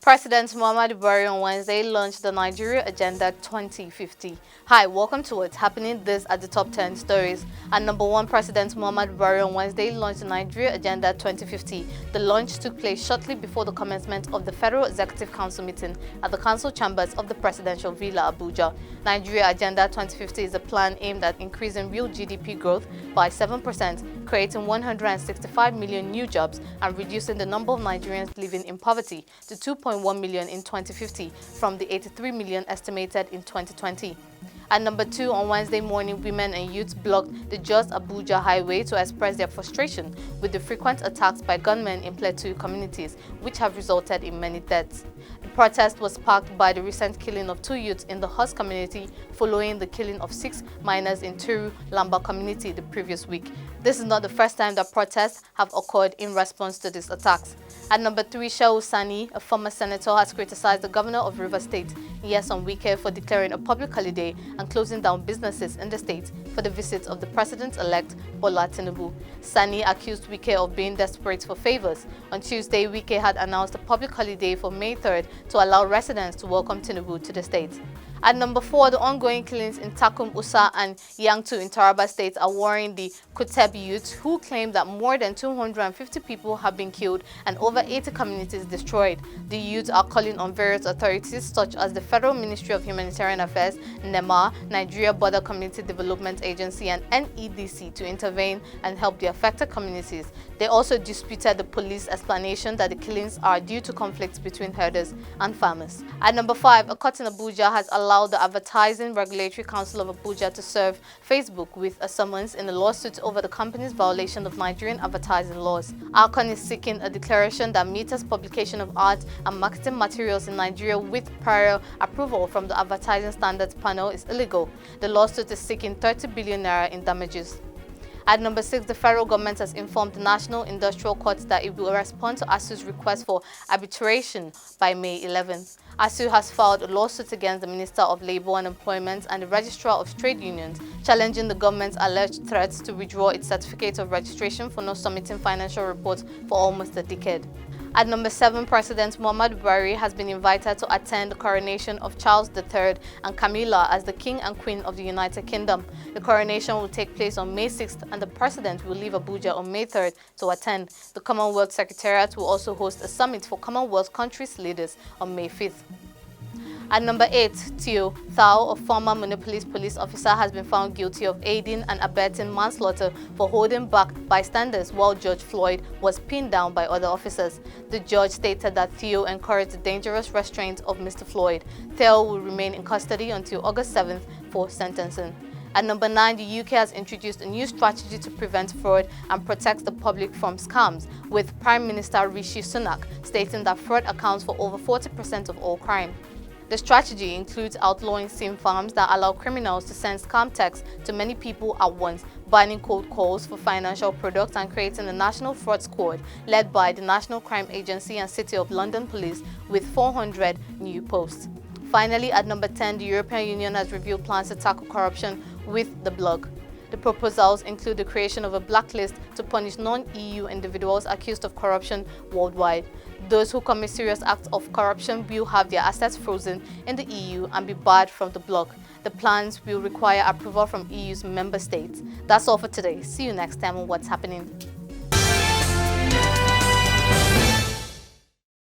President Muhammadu Buhari on Wednesday launched the Nigeria Agenda 2050. Hi, welcome to what's happening. This are the top 10 stories. At number 1, President Muhammadu Buhari on Wednesday launched the Nigeria Agenda 2050. The launch took place shortly before the commencement of the Federal Executive Council meeting at the Council Chambers of the Presidential Villa, Abuja. Nigeria Agenda 2050 is a plan aimed at increasing real GDP growth by 7%, creating 165 million new jobs, and reducing the number of Nigerians living in poverty to 2.1 million in 2050 from the 83 million estimated in 2020. At number 2, on Wednesday morning, women and youths blocked the Jos Abuja highway to express their frustration with the frequent attacks by gunmen in Plateau communities, which have resulted in many deaths. The protest was sparked by the recent killing of 2 youths in the Hos community following the killing of 6 miners in Turu Lamba community the previous week. This is not the first time that protests have occurred in response to these attacks. At number 3, Shehu Sani, a former senator, has criticized the governor of Rivers State, Nyesom Wike, for declaring a public holiday and closing down businesses in the state for the visit of the president-elect Bola Tinubu. Sani accused Wike of being desperate for favors. On Tuesday, Wike had announced a public holiday for May 3rd to allow residents to welcome Tinubu to the state. At number 4, the ongoing killings in Takum, Usa, and Yangtu in Taraba states are worrying the Kuteb youth, who claim that more than 250 people have been killed and over 80 communities destroyed. The youth are calling on various authorities such as the Federal Ministry of Humanitarian Affairs, NEMA, Nigeria Border Community Development Agency, and NEDC to intervene and help the affected communities. They also disputed the police explanation that the killings are due to conflicts between herders and farmers. At number 5, Akatin Abuja has allowed the Advertising Regulatory Council of Abuja to serve Facebook with a summons in a lawsuit over the company's violation of Nigerian advertising laws. ACON is seeking a declaration that meters publication of art and marketing materials in Nigeria with prior approval from the Advertising Standards Panel is illegal. The lawsuit is seeking 30 billion naira in damages. At number 6, the federal government has informed the National Industrial Court that it will respond to ASUU's request for arbitration by May 11th. ASUU has filed a lawsuit against the Minister of Labour and Employment and the Registrar of Trade Unions, challenging the government's alleged threats to withdraw its certificate of registration for not submitting financial reports for almost a decade. At number 7, President Muhammadu Buhari has been invited to attend the coronation of Charles III and Camilla as the King and Queen of the United Kingdom. The coronation will take place on May 6th and the President will leave Abuja on May 3rd to attend. The Commonwealth Secretariat will also host a summit for Commonwealth countries' leaders on May 5th. At number 8, Teo Thao, a former Minneapolis police officer, has been found guilty of aiding and abetting manslaughter for holding back bystanders while George Floyd was pinned down by other officers. The judge stated that Theo encouraged the dangerous restraint of Mr. Floyd. Theo will remain in custody until August 7th for sentencing. At number 9, the UK has introduced a new strategy to prevent fraud and protect the public from scams, with Prime Minister Rishi Sunak stating that fraud accounts for over 40% of all crime. The strategy includes outlawing SIM farms that allow criminals to send scam texts to many people at once, banning cold calls for financial products, and creating a national fraud squad led by the National Crime Agency and City of London Police with 400 new posts. Finally, at number 10, the European Union has revealed plans to tackle corruption with the blog. The proposals include the creation of a blacklist to punish non-EU individuals accused of corruption worldwide. Those who commit serious acts of corruption will have their assets frozen in the EU and be barred from the bloc. The plans will require approval from EU's member states. That's all for today. See you next time on What's Happening.